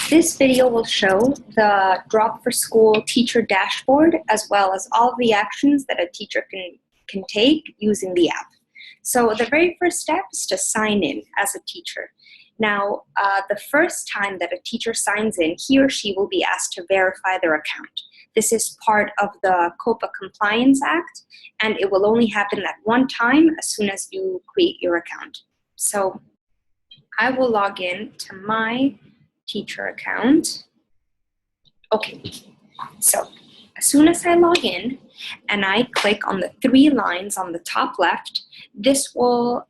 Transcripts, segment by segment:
This video will show the Drawp for School teacher dashboard, as well as all the actions that a teacher can take using the app. So the very first step is to sign in as a teacher. Now, the first time that a teacher signs in, he or she will be asked to verify their account. This is part of the COPPA Compliance Act, and it will only happen at one time as soon as you create your account. So I will log in to my teacher account. Okay, so as soon as I log in and I click on the three lines on the top left, this will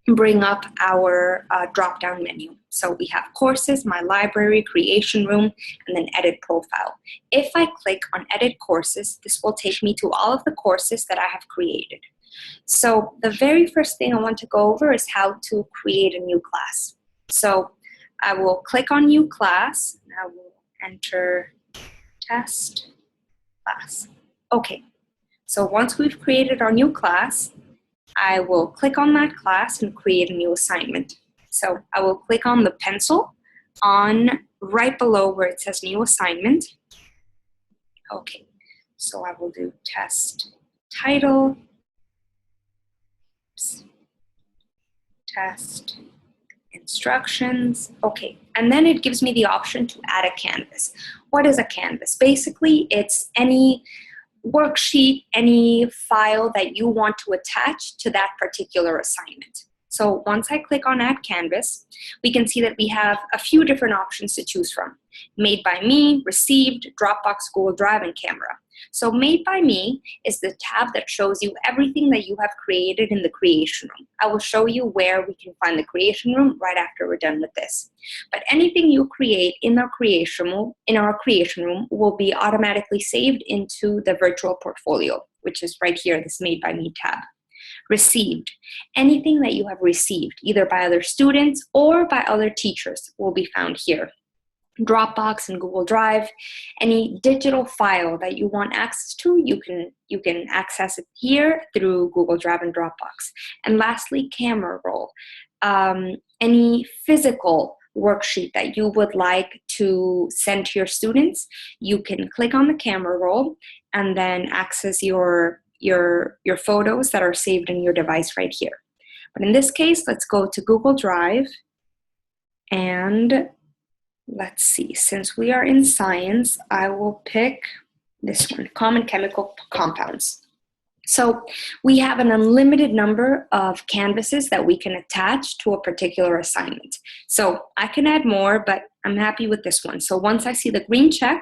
bring up our drop-down menu. So we have courses, my library, creation room, and then edit profile. If I click on edit courses, this will take me to all of the courses that I have created. So the very first thing I want to go over is how to create a new class. So I will click on new class, and I will enter test class. Okay, so once we've created our new class, I will click on that class and create a new assignment. So I will click on the pencil on right below where it says new assignment. Okay, so I will do test title, test instructions. Okay, and then it gives me the option to add a canvas. What is a canvas? Basically, it's any worksheet, any file that you want to attach to that particular assignment. So once I click on Add Canvas, we can see that we have a few different options to choose from. Made by me, Received, Dropbox, Google Drive, and Camera. So Made by Me is the tab that shows you everything that you have created in the creation room. I will show you where we can find the creation room right after we're done with this. But anything you create in our creation room will be automatically saved into the virtual portfolio, which is right here, this Made by Me tab. Received. Anything that you have received, either by other students or by other teachers, will be found here. Dropbox and Google Drive, any digital file that you want access to, you can access it here through Google Drive and Dropbox. And lastly, camera roll. Any physical worksheet that you would like to send to your students, you can click on the camera roll and then access your photos that are saved in your device right here. But in this case, let's go to Google Drive and let's see, since we are in science, I will pick this one, common chemical compounds. So we have an unlimited number of canvases that we can attach to a particular assignment. So I can add more, but I'm happy with this one. So once I see the green check,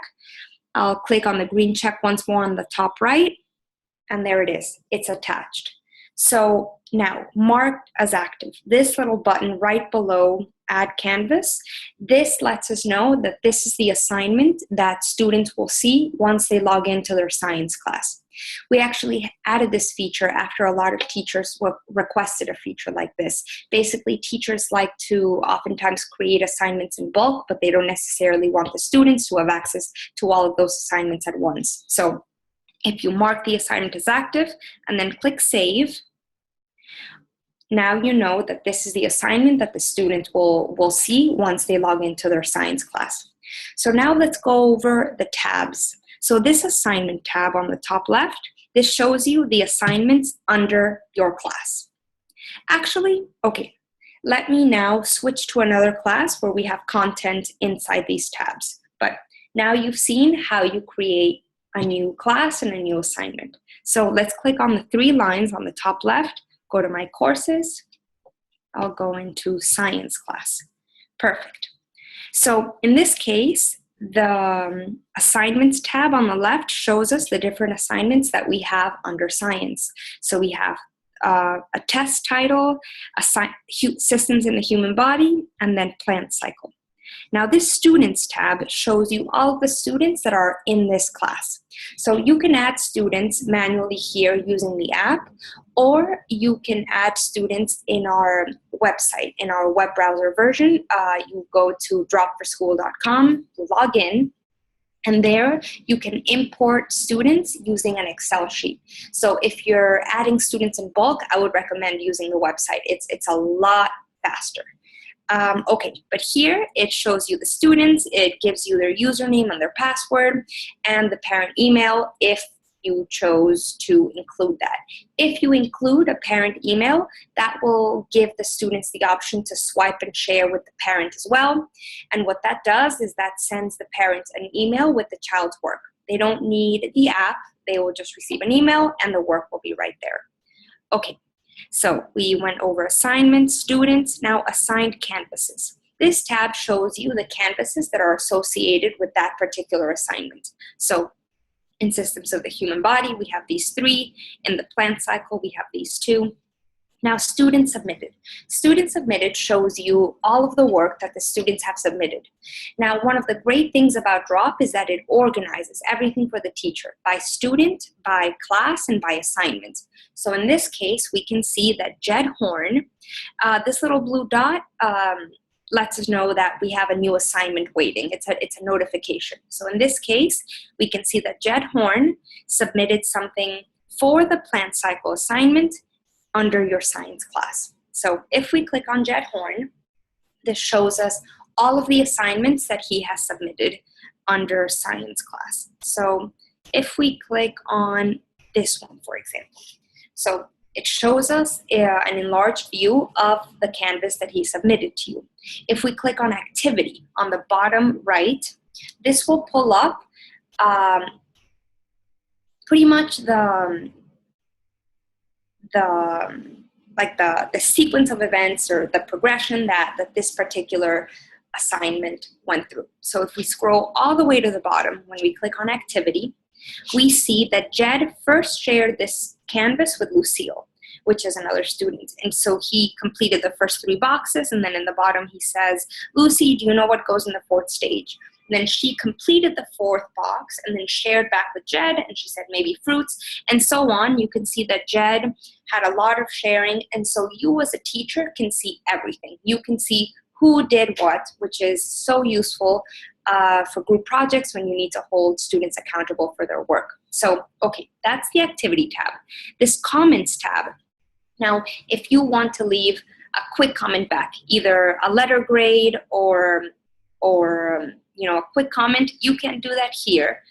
I'll click on the green check once more on the top right, and there it is, it's attached. So now, marked as active, this little button right below Add Canvas, this lets us know that this is the assignment that students will see once they log into their science class. We actually added this feature after a lot of teachers requested a feature like this. Basically, teachers like to oftentimes create assignments in bulk, but they don't necessarily want the students to have access to all of those assignments at once. So if you mark the assignment as active and then click Save, now you know that this is the assignment that the student will see once they log into their science class. So now let's go over the tabs. So this assignment tab on the top left, this shows you the assignments under your class. Actually, okay, let me now switch to another class where we have content inside these tabs. But now you've seen how you create a new class and a new assignment. So let's click on the three lines on the top left, go to my courses, I'll go into science class. Perfect. So in this case, the assignments tab on the left shows us the different assignments that we have under science. So we have a test title, systems in the human body, and then plant cycle. Now this students tab shows you all of the students that are in this class. So you can add students manually here using the app, or you can add students in our website, in our web browser version. You go to drawpforschool.com, you log in, and there you can import students using an Excel sheet. So if you're adding students in bulk, I would recommend using the website. It's a lot faster. Okay, but here it shows you the students, it gives you their username and their password, and the parent email if you chose to include that. If you include a parent email, that will give the students the option to swipe and share with the parent as well. And what that does is that sends the parents an email with the child's work. They don't need the app, they will just receive an email and the work will be right there. Okay, so we went over assignments, students, now assigned canvases. This tab shows you the canvases that are associated with that particular assignment. So in systems of the human body, we have these 3. In the plant cycle, we have these 2. Now, student submitted. Student submitted shows you all of the work that the students have submitted. Now, one of the great things about Drawp is that it organizes everything for the teacher by student, by class, and by assignment. So in this case, we can see that Jed Horn, this little blue dot, lets us know that we have a new assignment waiting. It's a notification. So in this case, we can see that Jed Horn submitted something for the plant cycle assignment under your science class. So if we click on Jed Horn, this shows us all of the assignments that he has submitted under science class. So if we click on this one, for example, so it shows us an enlarged view of the canvas that he submitted to you. If we click on activity on the bottom right, this will pull up pretty much the sequence of events or the progression that this particular assignment went through. So if we scroll all the way to the bottom, when we click on activity, we see that Jed first shared this canvas with Lucille, which is another student. And so he completed the first 3 boxes, and then in the bottom he says, Lucy, do you know what goes in the 4th stage? And then she completed the 4th box and then shared back with Jed, and she said maybe fruits, and so on. You can see that Jed had a lot of sharing, and so you as a teacher can see everything. You can see who did what, which is so useful for group projects when you need to hold students accountable for their work. So, okay, that's the activity tab. This comments tab. Now, if you want to leave a quick comment back, either a letter grade or a quick comment, you can do that here.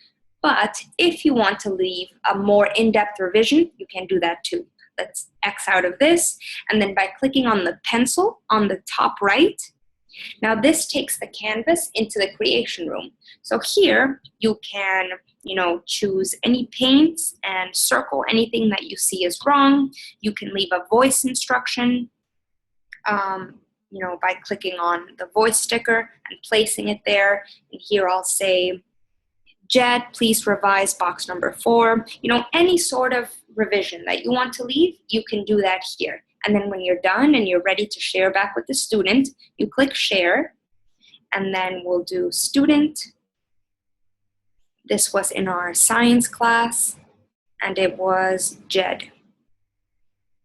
But if you want to leave a more in-depth revision, you can do that too. Let's X out of this, and then by clicking on the pencil on the top right, now this takes the canvas into the creation room. So here you can, choose any paints and circle anything that you see is wrong. You can leave a voice instruction, by clicking on the voice sticker and placing it there. And here I'll say, Jed, please revise box number 4. Any sort of revision that you want to leave, you can do that here. And then when you're done and you're ready to share back with the student, you click share, and then we'll do student. This was in our science class, and it was Jed.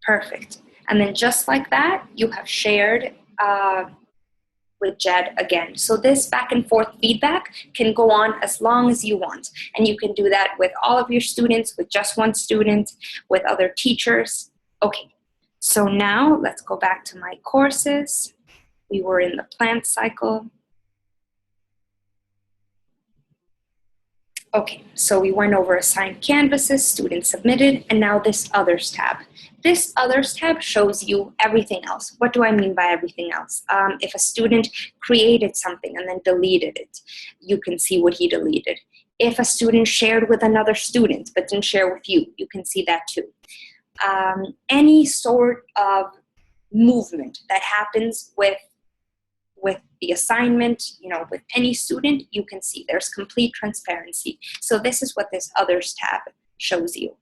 Perfect. And then just like that, you have shared with Jed again. So this back and forth feedback can go on as long as you want. And you can do that with all of your students, with just one student, with other teachers. Okay, so now let's go back to my courses. We were in the plant cycle. Okay, so we went over assigned canvases, students submitted, and now this Others tab. This Others tab shows you everything else. What do I mean by everything else? If a student created something and then deleted it, you can see what he deleted. If a student shared with another student but didn't share with you, you can see that too. Any sort of movement that happens with the assignment, with any student, you can see there's complete transparency. So this is what this Others tab shows you.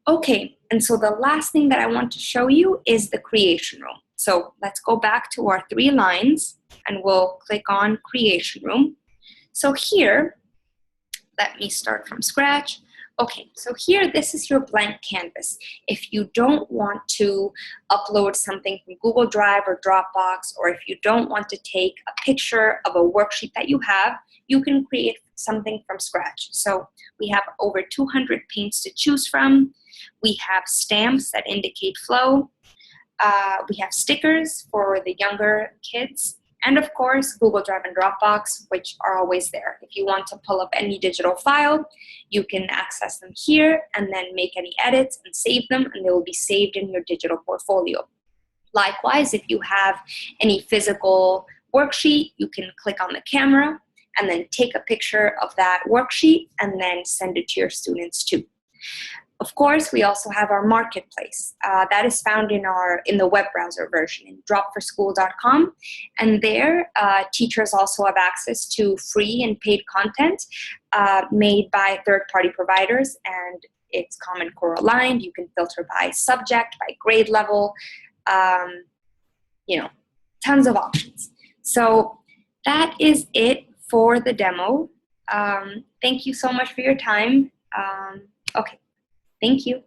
Okay, and so the last thing that I want to show you is the creation room. So let's go back to our 3 lines and we'll click on creation room. So here, let me start from scratch. Okay, so here, this is your blank canvas. If you don't want to upload something from Google Drive or Dropbox, or if you don't want to take a picture of a worksheet that you have, you can create something from scratch. So we have over 200 paints to choose from. We have stamps that indicate flow. We have stickers for the younger kids. And of course, Google Drive and Dropbox, which are always there. If you want to pull up any digital file, you can access them here and then make any edits and save them, and they will be saved in your digital portfolio. Likewise, if you have any physical worksheet, you can click on the camera and then take a picture of that worksheet and then send it to your students too. Of course, we also have our marketplace. That is found in the web browser version in drawpforschool.com. And there, teachers also have access to free and paid content made by third-party providers, and it's Common Core aligned. You can filter by subject, by grade level, tons of options. So that is it for the demo. Thank you so much for your time. Okay. Thank you.